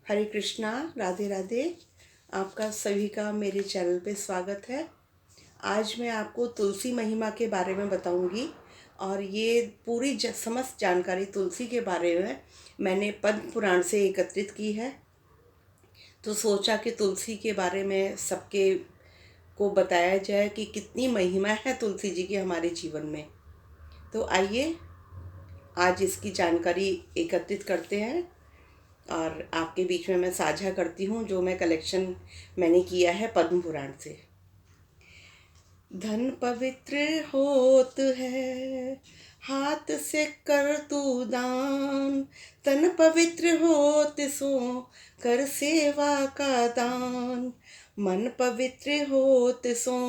हरे कृष्णा, राधे राधे। आपका सभी का मेरे चैनल पे स्वागत है। आज मैं आपको तुलसी महिमा के बारे में बताऊंगी और ये पूरी समस्त जानकारी तुलसी के बारे में मैंने पद्म पुराण से एकत्रित की है। तो सोचा कि तुलसी के बारे में सबके को बताया जाए कि कितनी महिमा है तुलसी जी की हमारे जीवन में। तो आइए आज इसकी जानकारी एकत्रित करते हैं और आपके बीच में मैं साझा करती हूँ जो मैं कलेक्शन मैंने किया है पद्म पुराण से। धन पवित्र होत है, हाथ से कर तू दान। तन पवित्र होत सो कर सेवा का दान। मन पवित्र होत सो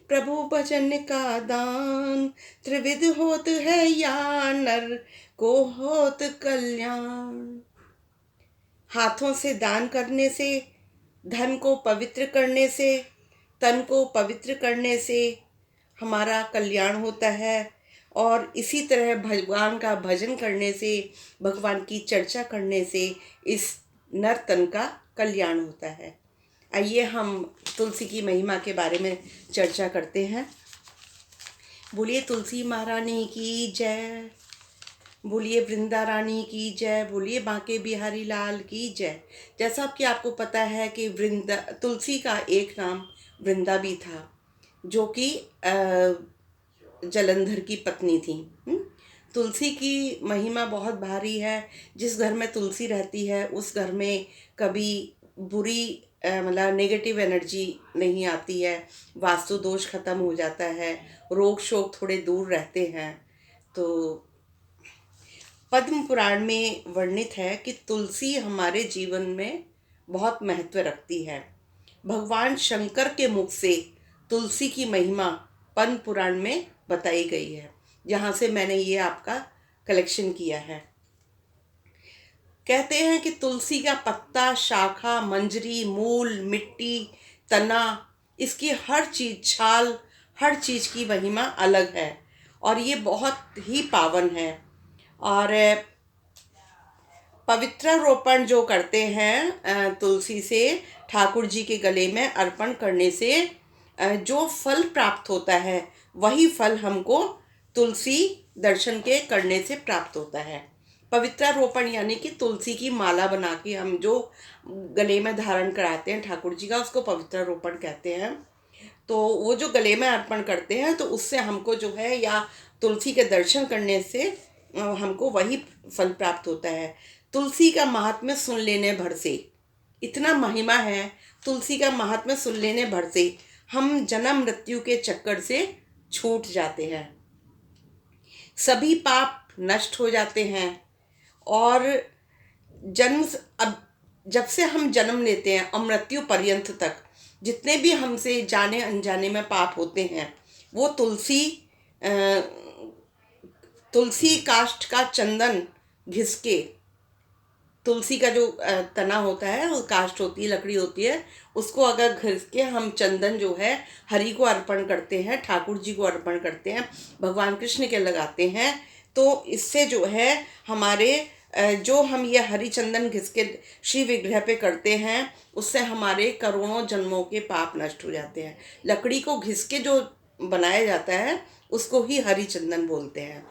प्रभु भजन का दान। त्रिविध होत है या नर को होत कल्याण। हाथों से दान करने से, धन को पवित्र करने से, तन को पवित्र करने से हमारा कल्याण होता है और इसी तरह भगवान का भजन करने से, भगवान की चर्चा करने से इस नर तन का कल्याण होता है। आइए हम तुलसी की महिमा के बारे में चर्चा करते हैं। बोलिए तुलसी महारानी की जय, बोलिए वृंदा रानी की जय, बोलिए बांके बिहारी लाल की जय। जैसा कि आपको पता है कि वृंदा, तुलसी का एक नाम वृंदा भी था, जो कि जलंधर की पत्नी थी। तुलसी की महिमा बहुत भारी है। जिस घर में तुलसी रहती है उस घर में कभी बुरी मतलब नेगेटिव एनर्जी नहीं आती है, वास्तु दोष खत्म हो जाता है, रोग शोक थोड़े दूर रहते हैं। तो पद्म पुराण में वर्णित है कि तुलसी हमारे जीवन में बहुत महत्व रखती है। भगवान शंकर के मुख से तुलसी की महिमा पद्म पुराण में बताई गई है, जहाँ से मैंने ये आपका कलेक्शन किया है। कहते हैं कि तुलसी का पत्ता, शाखा, मंजरी, मूल, मिट्टी, तना, इसकी हर चीज, छाल, हर चीज की महिमा अलग है और ये बहुत ही पावन है। और पवित्रारोपण जो करते हैं तुलसी से, ठाकुर जी के गले में अर्पण करने से जो फल प्राप्त होता है वही फल हमको तुलसी दर्शन के करने से प्राप्त होता है। पवित्रारोपण यानी कि तुलसी की माला बना के हम जो गले में धारण कराते हैं ठाकुर जी का, उसको पवित्रारोपण कहते हैं। तो वो जो गले में अर्पण करते हैं तो उससे हमको जो है, या तुलसी के दर्शन करने से हमको वही फल प्राप्त होता है। तुलसी का महात्म्य सुन लेने भर से, इतना महिमा है तुलसी का महात्म्य सुन लेने भर से हम जन्म मृत्यु के चक्कर से छूट जाते हैं, सभी पाप नष्ट हो जाते हैं। और जन्म अब जब से हम जन्म लेते हैं और मृत्यु पर्यंत तक जितने भी हमसे जाने अनजाने में पाप होते हैं वो तुलसी काष्ठ का चंदन घिस के, तुलसी का जो तना होता है, वो काष्ठ होती है, लकड़ी होती है, उसको अगर घिस के हम चंदन जो है हरि को अर्पण करते हैं, ठाकुर जी को अर्पण करते हैं, भगवान कृष्ण के लगाते हैं, तो इससे जो है हमारे जो हम ये हरि चंदन घिस के श्री विग्रह पे करते हैं उससे हमारे करोड़ों जन्मों के पाप नष्ट हो जाते हैं। लकड़ी को घिस के जो बनाया जाता है उसको ही हरि चंदन बोलते हैं।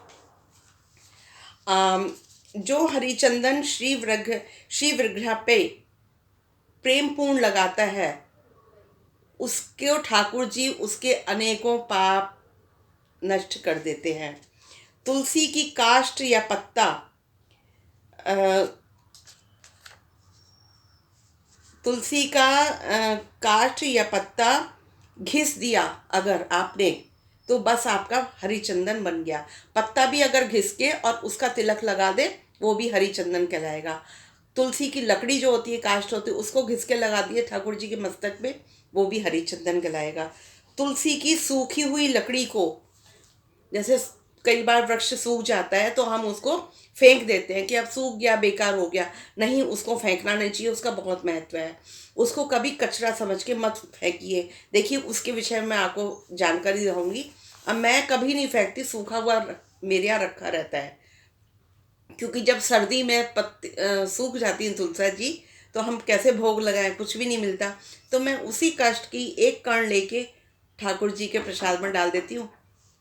जो हरिचंदन श्री विग्रह पे प्रेम पूर्ण लगाता है उसके ठाकुर जी उसके अनेकों पाप नष्ट कर देते हैं। तुलसी की काष्ठ या पत्ता, तुलसी का काष्ठ या पत्ता घिस दिया अगर आपने, तो बस आपका हरी चंदन बन गया। पत्ता भी अगर घिस के और उसका तिलक लगा दे वो भी हरी चंदन कहलाएगा। तुलसी की लकड़ी जो होती है, काष्ठ होती है, उसको घिस के लगा दिए ठाकुर जी के मस्तक पे, वो भी हरी चंदन कहलाएगा। तुलसी की सूखी हुई लकड़ी को, जैसे कई बार वृक्ष सूख जाता है तो हम उसको फेंक देते हैं कि अब सूख गया, बेकार हो गया। नहीं, उसको फेंकना नहीं चाहिए, उसका बहुत महत्व है। उसको कभी कचरा समझ के मत फेंकिए। देखिए उसके विषय में आपको जानकारी दूंगी। अब मैं कभी नहीं फेंकती, सूखा हुआ मेरे यहाँ रखा रहता है, क्योंकि जब सर्दी में पत्ती सूख जाती हैं तुलसी जी, तो हम कैसे भोग लगाएं, कुछ भी नहीं मिलता। तो मैं उसी काष्ठ की एक कण लेके ठाकुर जी के प्रसाद में डाल देती हूँ,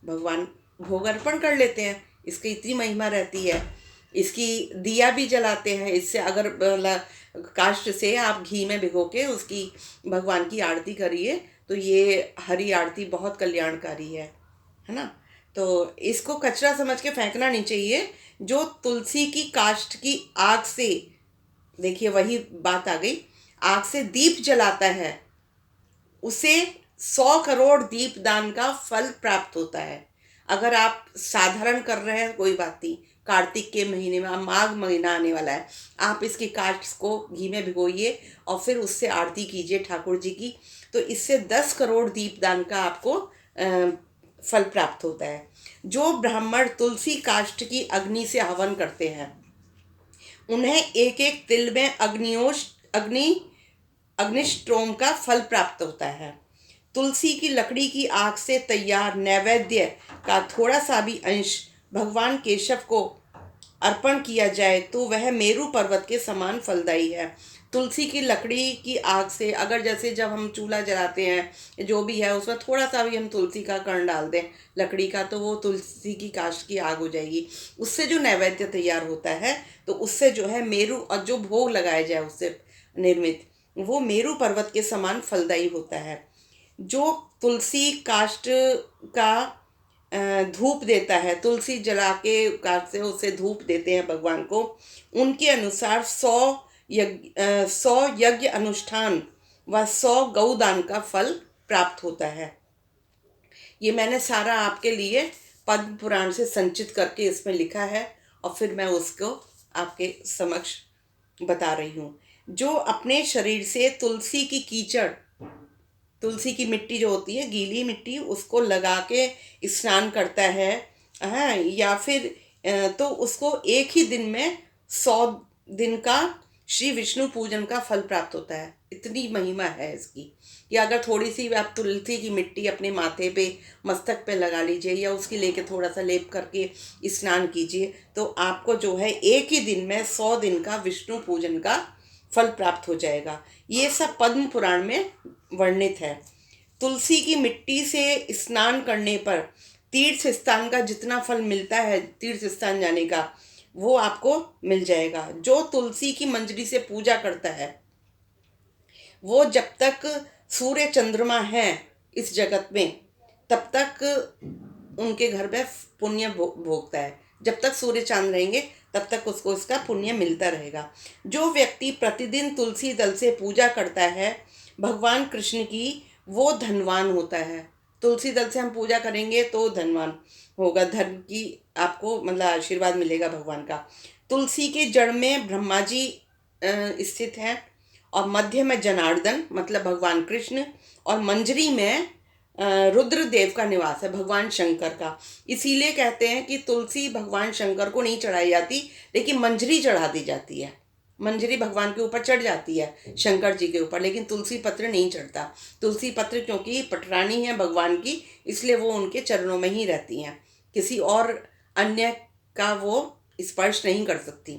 भगवान भोग अर्पण कर लेते हैं। इसकी इतनी महिमा रहती है। इसकी दिया भी जलाते हैं। इससे अगर काष्ठ से आप घी में भिगो के उसकी भगवान की आरती करिए तो ये हरी आरती बहुत कल्याणकारी है ना। तो इसको कचरा समझ के फेंकना नहीं चाहिए। जो तुलसी की काष्ठ की आग से, देखिए वही बात आ गई, आग से दीप जलाता है, उसे 100 करोड़ दीप दान का फल प्राप्त होता है। अगर आप साधारण कर रहे हैं कोई बात नहीं, कार्तिक के महीने में, माघ महीना आने वाला है, आप इसकी काष्ठ को घी में भिगोइए और फिर उससे आरती कीजिए ठाकुर जी की, तो इससे 10 करोड़ दीप दान का आपको फल प्राप्त होता है। जो ब्राह्मण तुलसी काष्ठ की अग्नि से हवन करते हैं उन्हें एक एक तिल में अग्निष्टोम का फल प्राप्त होता है। तुलसी की लकड़ी की आग से तैयार नैवेद्य का थोड़ा सा भी अंश भगवान केशव को अर्पण किया जाए तो वह मेरू पर्वत के समान फलदायी है। तुलसी की लकड़ी की आग से, अगर जैसे जब हम चूल्हा जलाते हैं जो भी है, उसमें थोड़ा सा भी हम तुलसी का कण डाल दें लकड़ी का, तो वो तुलसी की काष्ठ की आग हो जाएगी। उससे जो नैवेद्य तैयार होता है तो उससे जो है मेरू, और जो भोग लगाया जाए उससे निर्मित, वो मेरू पर्वत के समान फलदायी होता है। जो तुलसी काष्ठ का धूप देता है, तुलसी जला के काष्ठ से उसे धूप देते हैं भगवान को, उनके अनुसार 100 यज्ञ अनुष्ठान व 100 गौदान का फल प्राप्त होता है। ये मैंने सारा आपके लिए पद्म पुराण से संचित करके इसमें लिखा है और फिर मैं उसको आपके समक्ष बता रही हूँ। जो अपने शरीर से तुलसी की कीचड़, तुलसी की मिट्टी जो होती है, गीली मिट्टी, उसको लगा के स्नान करता है, हाँ, या फिर तो उसको एक ही दिन में 100 दिन का श्री विष्णु पूजन का फल प्राप्त होता है। इतनी महिमा है इसकी। या अगर थोड़ी सी आप तुलसी की मिट्टी अपने माथे पे, मस्तक पे लगा लीजिए, या उसकी लेके थोड़ा सा लेप करके स्नान कीजिए, तो आपको जो है एक ही दिन में 100 दिन का विष्णु पूजन का फल प्राप्त हो जाएगा। ये सब पद्म पुराण में वर्णित है। तुलसी की मिट्टी से स्नान करने पर तीर्थ स्थान का जितना फल मिलता है, तीर्थ स्थान जाने का, वो आपको मिल जाएगा। जो तुलसी की मंजरी से पूजा करता है वो जब तक सूर्य चंद्रमा है इस जगत में तब तक उनके घर में पुण्य भोगता है। जब तक सूर्य चांद रहेंगे तब तक उसको इसका पुण्य मिलता रहेगा। जो व्यक्ति प्रतिदिन तुलसी दल से पूजा करता है भगवान कृष्ण की, वो धनवान होता है। तुलसी दल से हम पूजा करेंगे तो धनवान होगा, धन की आपको मतलब आशीर्वाद मिलेगा भगवान का। तुलसी के जड़ में ब्रह्मा जी स्थित हैं और मध्य में जनार्दन मतलब भगवान कृष्ण, और मंजरी में रुद्रदेव का निवास है, भगवान शंकर का। इसीलिए कहते हैं कि तुलसी भगवान शंकर को नहीं चढ़ाई जाती, लेकिन मंजरी चढ़ा दी जाती है। मंजरी भगवान के ऊपर चढ़ जाती है, शंकर जी के ऊपर, लेकिन तुलसी पत्र नहीं चढ़ता। तुलसी पत्र क्योंकि पटरानी है भगवान की, इसलिए वो उनके चरणों में ही रहती हैं, किसी और अन्य का वो स्पर्श नहीं कर सकती।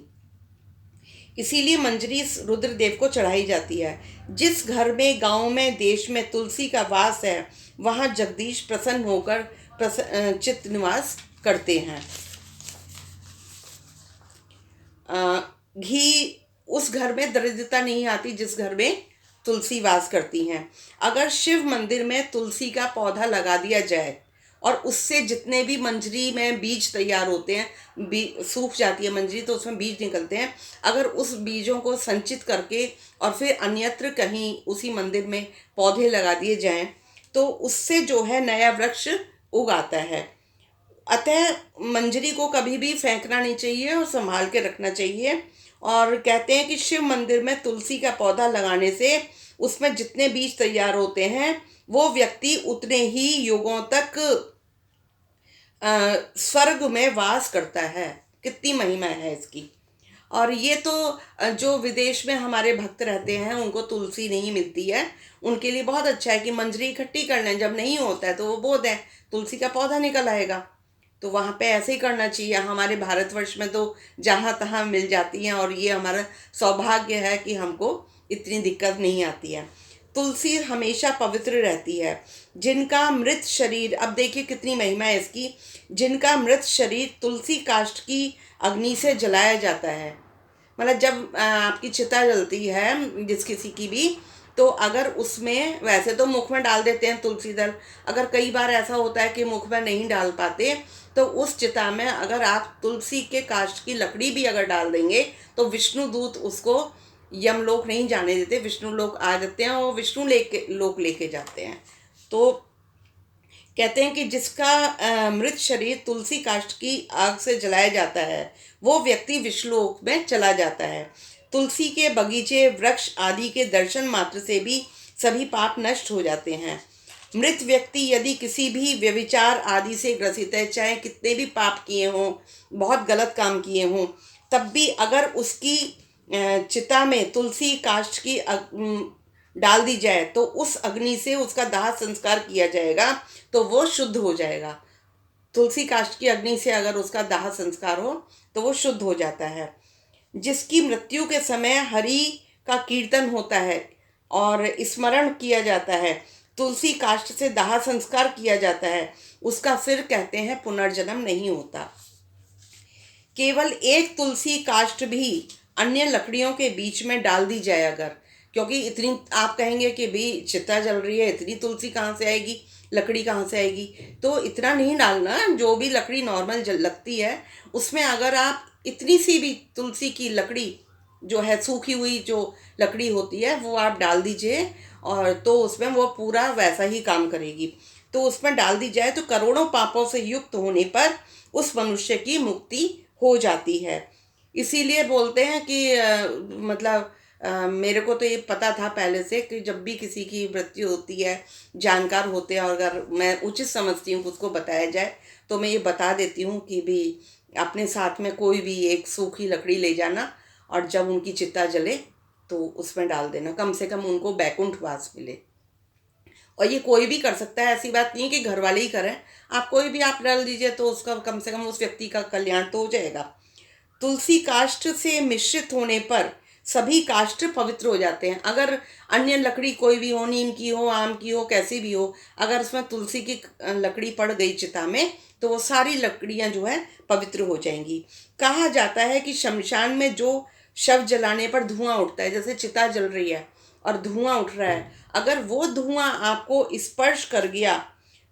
इसीलिए मंजरी रुद्रदेव को चढ़ाई जाती है। जिस घर में, गांव में, देश में तुलसी का वास है वहाँ जगदीश प्रसन्न होकर चित्त निवास करते हैं। घी, उस घर में दरिद्रता नहीं आती जिस घर में तुलसी वास करती हैं। अगर शिव मंदिर में तुलसी का पौधा लगा दिया जाए और उससे जितने भी मंजरी में बीज तैयार होते हैं, सूख जाती है मंजरी तो उसमें बीज निकलते हैं, अगर उस बीजों को संचित करके और फिर अन्यत्र कहीं उसी मंदिर में पौधे लगा दिए जाएं तो उससे जो है नया वृक्ष उगाता है। अतः मंजरी को कभी भी फेंकना नहीं चाहिए और संभाल के रखना चाहिए। और कहते हैं कि शिव मंदिर में तुलसी का पौधा लगाने से उसमें जितने बीज तैयार होते हैं वो व्यक्ति उतने ही युगों तक स्वर्ग में वास करता है। कितनी महिमा है इसकी। और ये तो जो विदेश में हमारे भक्त रहते हैं उनको तुलसी नहीं मिलती है, उनके लिए बहुत अच्छा है कि मंजरी इकट्ठी कर लें, जब नहीं होता है तो वो बो दें, तुलसी का पौधा निकल आएगा। तो वहाँ पे ऐसे ही करना चाहिए। हमारे भारतवर्ष में तो जहाँ तहाँ मिल जाती हैं और ये हमारा सौभाग्य है कि हमको इतनी दिक्कत नहीं आती है। तुलसी हमेशा पवित्र रहती है। जिनका मृत शरीर, अब देखिए कितनी महिमा है इसकी, जिनका मृत शरीर तुलसी काष्ठ की अग्नि से जलाया जाता है। मतलब जब आपकी चिता जलती है जिस किसी की भी, तो अगर उसमें, वैसे तो मुख में डाल देते हैं तुलसी दल, अगर कई बार ऐसा होता है कि मुख में नहीं डाल पाते, तो उस चिता में अगर आप तुलसी के काष्ठ की लकड़ी भी अगर डाल देंगे तो विष्णु दूत उसको यमलोक नहीं जाने देते, विष्णु लोक आ जाते हैं और विष्णु लोक लेके जाते हैं। तो कहते हैं कि जिसका मृत शरीर तुलसी काष्ठ की आग से जलाया जाता है वो व्यक्ति विष्णुलोक में चला जाता है। तुलसी के बगीचे, वृक्ष आदि के दर्शन मात्र से भी सभी पाप नष्ट हो जाते हैं। मृत व्यक्ति यदि किसी भी व्यभिचार आदि से ग्रसित है, चाहे कितने भी पाप किए हों, बहुत गलत काम किए हों, तब भी अगर उसकी चिता में तुलसी काष्ठ की डाल दी जाए तो उस अग्नि से उसका दाह संस्कार किया जाएगा तो वो शुद्ध हो जाएगा। तुलसी काष्ठ की अग्नि से अगर उसका दाह संस्कार हो तो वो शुद्ध हो जाता है। जिसकी मृत्यु के समय हरि का कीर्तन होता है और स्मरण किया जाता है, तुलसी काष्ठ से दाह संस्कार किया जाता है, उसका फिर कहते हैं पुनर्जन्म नहीं होता। केवल एक तुलसी काष्ठ भी अन्य लकड़ियों के बीच में डाल दी जाए अगर, क्योंकि इतनी, आप कहेंगे कि भी चिता जल रही है, इतनी तुलसी कहाँ से आएगी, लकड़ी कहाँ से आएगी, तो इतना नहीं डालना। जो भी लकड़ी नॉर्मल जल लगती है उसमें अगर आप इतनी सी भी तुलसी की लकड़ी जो है, सूखी हुई जो लकड़ी होती है, वो आप डाल दीजिए और तो उसमें वो पूरा वैसा ही काम करेगी। तो उसमें डाल दी जाए तो करोड़ों पापों से युक्त होने पर उस मनुष्य की मुक्ति हो जाती है। इसीलिए बोलते हैं कि मतलब मेरे को तो ये पता था पहले से कि जब भी किसी की मृत्यु होती है, जानकार होते हैं और अगर मैं उचित समझती हूँ कि उसको बताया जाए, तो मैं ये बता देती हूँ कि भी अपने साथ में कोई भी एक सूखी लकड़ी ले जाना और जब उनकी चिता जले तो उसमें डाल देना, कम से कम उनको बैकुंठ वास मिले। और ये कोई भी कर सकता है, ऐसी बात नहीं है कि घर वाले ही करें, आप कोई भी आप डाल दीजिए तो उसका कम से कम उस व्यक्ति का कल्याण तो हो जाएगा। तुलसी काष्ठ से मिश्रित होने पर सभी काष्ठ पवित्र हो जाते हैं। अगर अन्य लकड़ी कोई भी हो, नीम की हो, आम की हो, कैसी भी हो, अगर उसमें तुलसी की लकड़ी पड़ गई चिता में तो वो सारी लकड़ियां जो है पवित्र हो जाएंगी। कहा जाता है कि शमशान में जो शव जलाने पर धुआं उठता है, जैसे चिता जल रही है और धुआं उठ रहा है, अगर वो धुआं आपको स्पर्श कर गया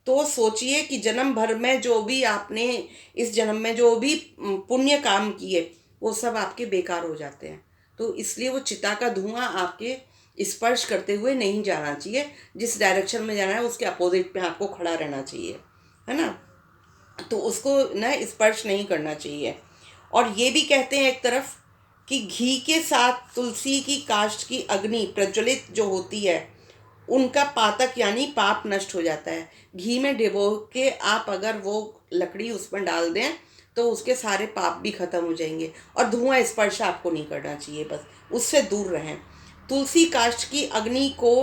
तो सोचिए कि जन्म भर में जो भी आपने, इस जन्म में जो भी पुण्य काम किए वो सब आपके बेकार हो जाते हैं। तो इसलिए वो चिता का धुआं आपके स्पर्श करते हुए नहीं जाना चाहिए, जिस डायरेक्शन में जाना है उसके अपोजिट में आपको खड़ा रहना चाहिए, है ना। तो उसको ना स्पर्श नहीं करना चाहिए। और ये भी कहते हैं एक तरफ कि घी के साथ तुलसी की काष्ठ की अग्नि प्रज्वलित जो होती है उनका पातक यानी पाप नष्ट हो जाता है। घी में डिबो के आप अगर वो लकड़ी उसमें डाल दें तो उसके सारे पाप भी खत्म हो जाएंगे। और धुआं स्पर्श आपको नहीं करना चाहिए, बस उससे दूर रहें। तुलसी काष्ठ की अग्नि को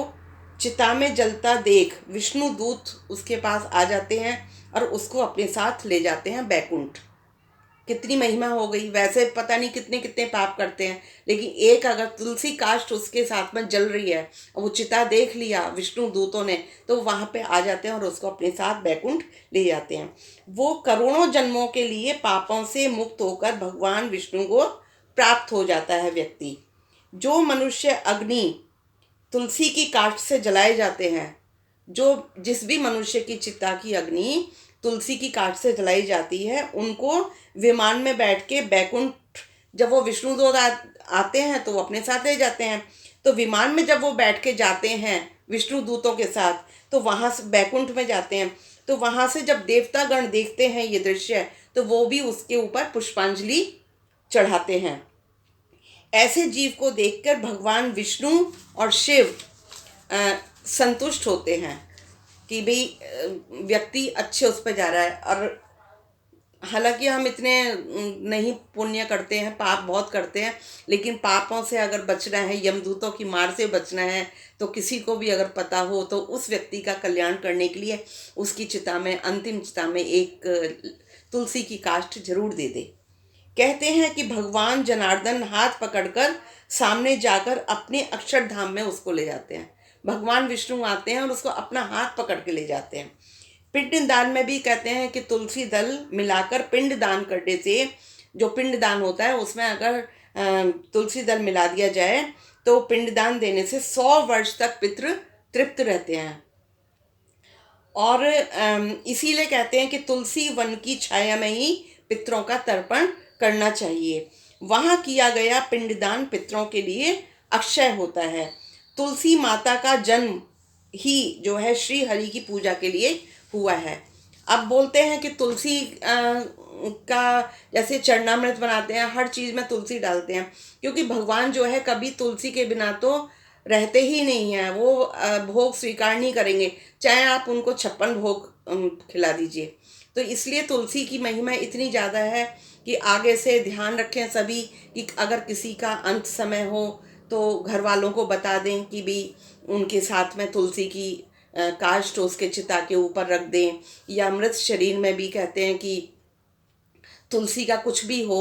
चिता में जलता देख विष्णु दूत उसके पास आ जाते हैं और उसको अपने साथ ले जाते हैं बैकुंठ। कितनी महिमा हो गई। वैसे पता नहीं कितने कितने पाप करते हैं, लेकिन एक अगर तुलसी काष्ठ उसके साथ में जल रही है और वो चिता देख लिया विष्णु दूतों ने, तो वहाँ पे आ जाते हैं और उसको अपने साथ बैकुंठ ले जाते हैं। वो करोड़ों जन्मों के लिए पापों से मुक्त होकर भगवान विष्णु को प्राप्त हो जाता है व्यक्ति। जो मनुष्य अग्नि तुलसी की काष्ठ से जलाए जाते हैं, जो जिस भी मनुष्य की चिता की अग्नि तुलसी की काष्ठ से जलाई जाती है, उनको विमान में बैठ के बैकुंठ, जब वो विष्णुदूत आते हैं तो वो अपने साथ ले जाते हैं। तो विमान में जब वो बैठ के जाते हैं विष्णु दूतों के साथ, तो वहाँ से बैकुंठ में जाते हैं। तो वहाँ से जब देवतागण देखते हैं ये दृश्य, तो वो भी उसके ऊपर पुष्पांजलि चढ़ाते हैं। ऐसे जीव को देखकर भगवान विष्णु और शिव संतुष्ट होते हैं कि भाई व्यक्ति अच्छे उस पर जा रहा है। और हालांकि हम इतने नहीं पुण्य करते हैं, पाप बहुत करते हैं, लेकिन पापों से अगर बचना है, यमदूतों की मार से बचना है, तो किसी को भी अगर पता हो तो उस व्यक्ति का कल्याण करने के लिए उसकी चिता में, अंतिम चिता में एक तुलसी की काष्ठ जरूर दे दे। कहते हैं कि भगवान जनार्दन हाथ पकड़कर सामने जाकर अपने अक्षरधाम में उसको ले जाते हैं। भगवान विष्णु आते हैं और उसको अपना हाथ पकड़ के ले जाते हैं। पिंड दान में भी कहते हैं कि तुलसी दल मिलाकर पिंड दान करने से, जो पिंड दान होता है उसमें अगर तुलसी दल मिला दिया जाए तो पिंड दान देने से 100 वर्ष तक पितृ तृप्त रहते हैं। और इसीलिए कहते हैं कि तुलसी वन की छाया में ही पितरों का तर्पण करना चाहिए। वहाँ किया गया पिंडदान पितरों के लिए अक्षय होता है। तुलसी माता का जन्म ही जो है श्री हरि की पूजा के लिए हुआ है। अब बोलते हैं कि तुलसी का जैसे चरणामृत बनाते हैं, हर चीज़ में तुलसी डालते हैं, क्योंकि भगवान जो है कभी तुलसी के बिना तो रहते ही नहीं हैं। वो भोग स्वीकार नहीं करेंगे, चाहे आप उनको 56 भोग खिला दीजिए। तो इसलिए तुलसी की महिमा इतनी ज़्यादा है कि आगे से ध्यान रखें सभी कि अगर किसी का अंत समय हो तो घर वालों को बता दें कि भी उनके साथ में तुलसी की काष्ठ उसके चिता के ऊपर रख दें। या मृत शरीर में भी कहते हैं कि तुलसी का कुछ भी हो,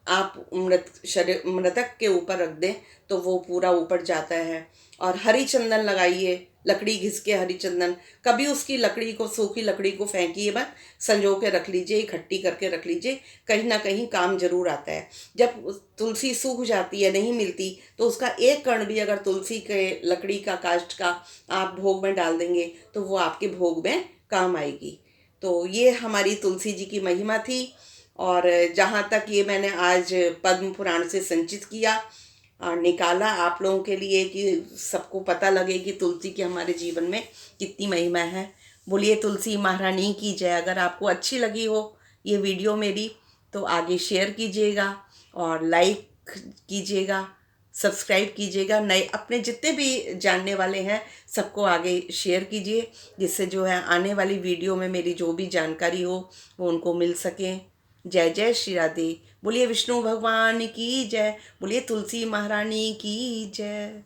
आप मृतक के ऊपर रख दें तो वो पूरा ऊपर जाता है। और हरी चंदन लगाइए, लकड़ी घिस के हरी चंदन, कभी उसकी लकड़ी को, सूखी लकड़ी को फेंकिए मत, संजो के रख लीजिए, इकट्ठी करके रख लीजिए, कहीं ना कहीं काम जरूर आता है। जब तुलसी सूख जाती है, नहीं मिलती, तो उसका एक कण भी अगर तुलसी के लकड़ी का काष्ठ का आप भोग में डाल देंगे तो वो आपके भोग में काम आएगी। तो ये हमारी तुलसी जी की महिमा थी। और जहाँ तक ये मैंने आज पद्म पुराण से संचित किया और निकाला आप लोगों के लिए कि सबको पता लगे कि तुलसी की हमारे जीवन में कितनी महिमा है। बोलिए तुलसी महारानी की जय। अगर आपको अच्छी लगी हो ये वीडियो मेरी तो आगे शेयर कीजिएगा और लाइक कीजिएगा, सब्सक्राइब कीजिएगा। नए अपने जितने भी जानने वाले हैं सबको आगे शेयर कीजिए, जिससे जो है आने वाली वीडियो में मेरी जो भी जानकारी हो वो उनको मिल सके। जय जय श्री राधे। बोलिए विष्णु भगवान की जय। बोलिए तुलसी महारानी की जय।